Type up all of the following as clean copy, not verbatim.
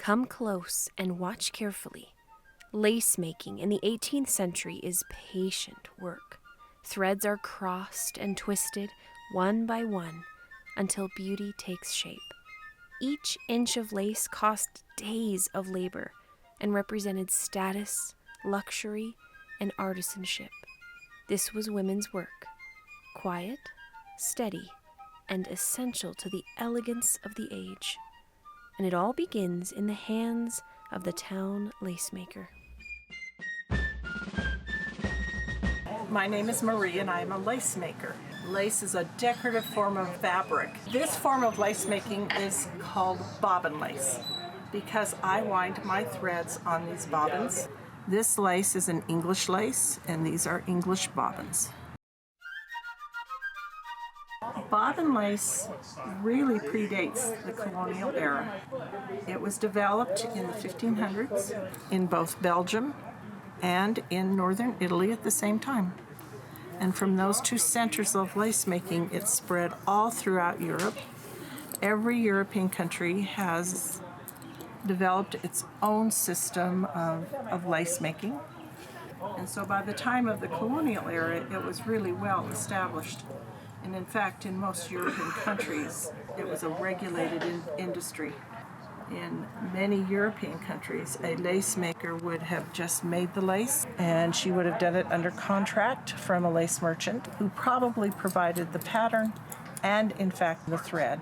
Come close and watch carefully. Lace making in the 18th century is patient work. Threads are crossed and twisted one by one until beauty takes shape. Each inch of lace cost days of labor and represented status, luxury, and artisanship. This was women's work, quiet, steady, and essential to the elegance of the age. And it all begins in the hands of the town lace maker. My name is Marie and I am a lace maker. Lace is a decorative form of fabric. This form of lace making is called bobbin lace because I wind my threads on these bobbins. This lace is an English lace and these are English bobbins. Bobbin lace really predates the colonial era. It was developed in the 1500s in both Belgium and in northern Italy at the same time. And from those two centers of lace making, it spread all throughout Europe. Every European country has developed its own system of lace making. And so by the time of the colonial era, it was really well established. And in fact, in most European countries, it was a regulated industry. In many European countries, a lace maker would have just made the lace, and she would have done it under contract from a lace merchant who probably provided the pattern and, in fact, the thread.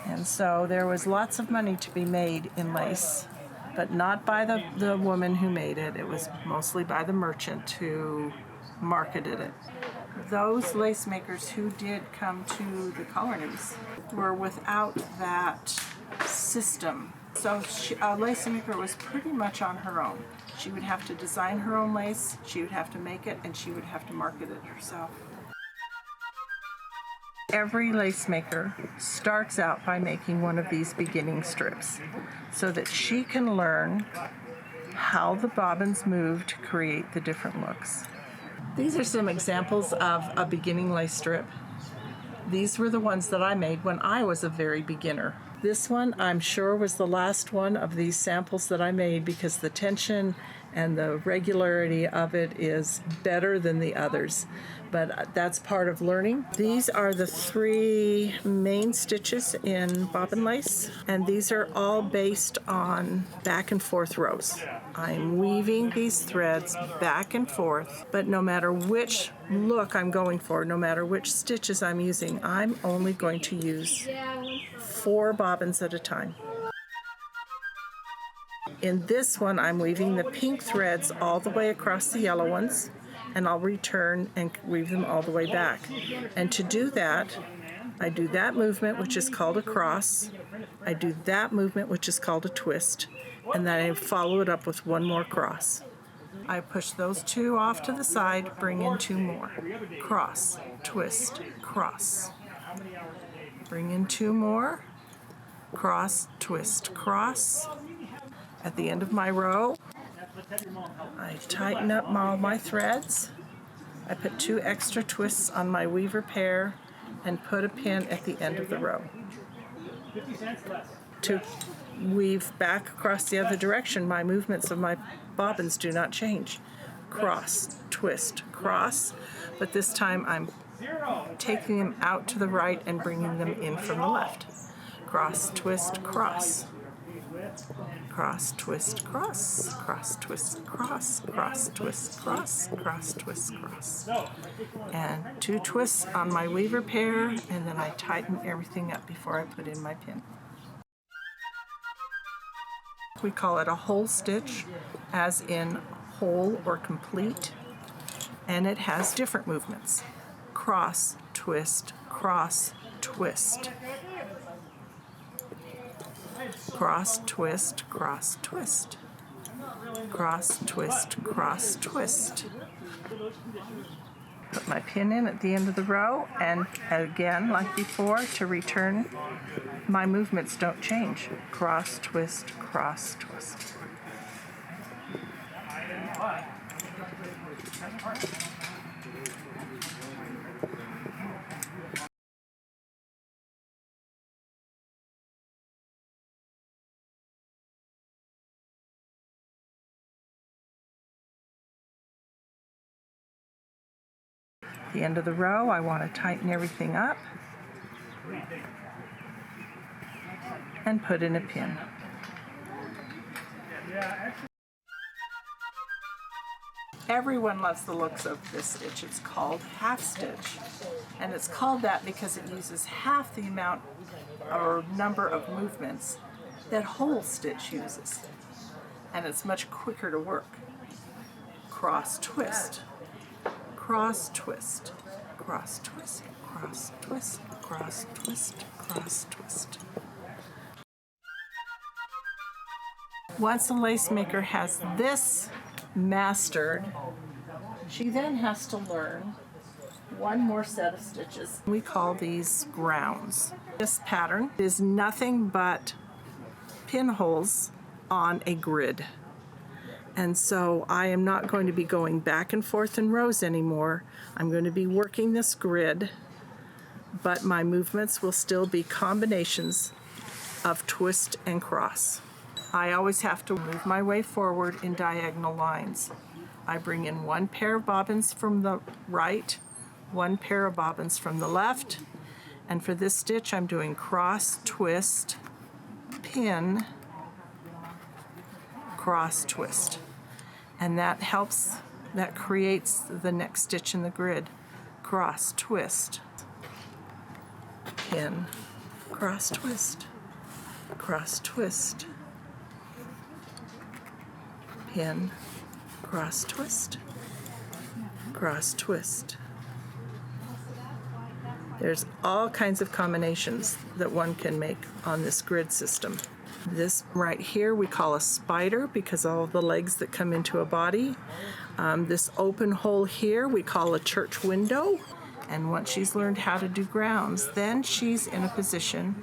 And so there was lots of money to be made in lace, but not by the woman who made it. It was mostly by the merchant who marketed it. Those lace makers who did come to the colonies were without that system. So a lace maker was pretty much on her own. She would have to design her own lace, she would have to make it, and she would have to market it herself. Every lace maker starts out by making one of these beginning strips so that she can learn how the bobbins move to create the different looks. These are some examples of a beginning lace strip. These were the ones that I made when I was a very beginner. This one, I'm sure, was the last one of these samples that I made because the tension and the regularity of it is better than the others. But that's part of learning. These are the 3 main stitches in bobbin lace, and these are all based on back and forth rows. I'm weaving these threads back and forth, but no matter which look I'm going for, no matter which stitches I'm using, I'm only going to use 4 bobbins at a time. In this one, I'm weaving the pink threads all the way across the yellow ones, and I'll return and weave them all the way back. And to do that, I do that movement, which is called a cross. I do that movement, which is called a twist, and then I follow it up with one more cross. I push those 2 off to the side, bring in 2 more. Cross, twist, cross. Bring in 2 more. Cross, twist, cross. At the end of my row, I tighten up all my threads. I put 2 extra twists on my weaver pair and put a pin at the end of the row. To weave back across the other direction, my movements of my bobbins do not change. Cross, twist, cross, but this time I'm taking them out to the right and bringing them in from the left. Cross, twist, cross. Cross, twist, cross, cross, twist, cross, cross, twist, cross, cross, twist, cross. And 2 twists on my weaver pair, and then I tighten everything up before I put in my pin. We call it a whole stitch, as in whole or complete, and it has different movements. Cross, twist, cross, twist. Cross, twist, cross, twist. Cross, twist, cross, twist. Put my pin in at the end of the row, and again, like before, to return, my movements don't change. Cross, twist, cross, twist. the end of the row, I want to tighten everything up and put in a pin. Everyone loves the looks of this stitch. It's called half stitch, and it's called that because it uses half the amount or number of movements that whole stitch uses, and it's much quicker to work. Cross twist, cross twist, cross twist, cross twist, cross twist, cross twist. Once a lace maker has this mastered, she then has to learn one more set of stitches. We call these grounds. This pattern is nothing but pinholes on a grid. And so I am not going to be going back and forth in rows anymore. I'm going to be working this grid, but my movements will still be combinations of twist and cross. I always have to move my way forward in diagonal lines. I bring in one pair of bobbins from the right, one pair of bobbins from the left, and for this stitch I'm doing cross, twist, pin, cross, twist. And that helps, that creates the next stitch in the grid. Cross, twist, pin, cross, twist, cross, twist, pin, cross, twist, cross, twist. There's all kinds of combinations that one can make on this grid system. This right here we call a spider because all of the legs that come into a body. This open hole here we call a church window. And once she's learned how to do grounds, then she's in a position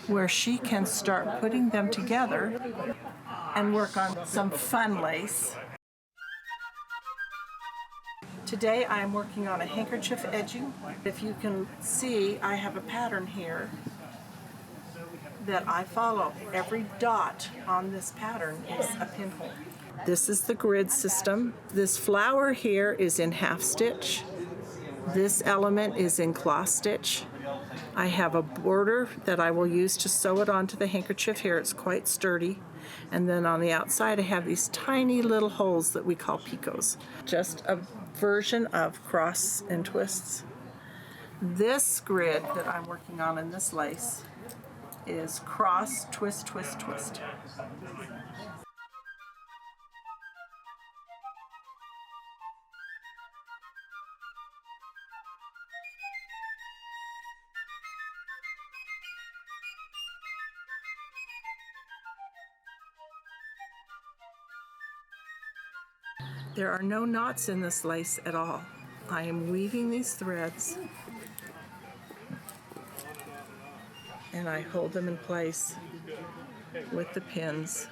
where she can start putting them together and work on some fun lace. Today I'm working on a handkerchief edging. If you can see, I have a pattern here that I follow. Every dot on this pattern is a pinhole. This is the grid system. This flower here is in half stitch. This element is in cloth stitch. I have a border that I will use to sew it onto the handkerchief here. It's quite sturdy. And then on the outside I have these tiny little holes that we call picots. Just a version of cross and twists. This grid that I'm working on in this lace is cross, twist, twist, twist. There are no knots in this lace at all. I am weaving these threads and I hold them in place with the pins.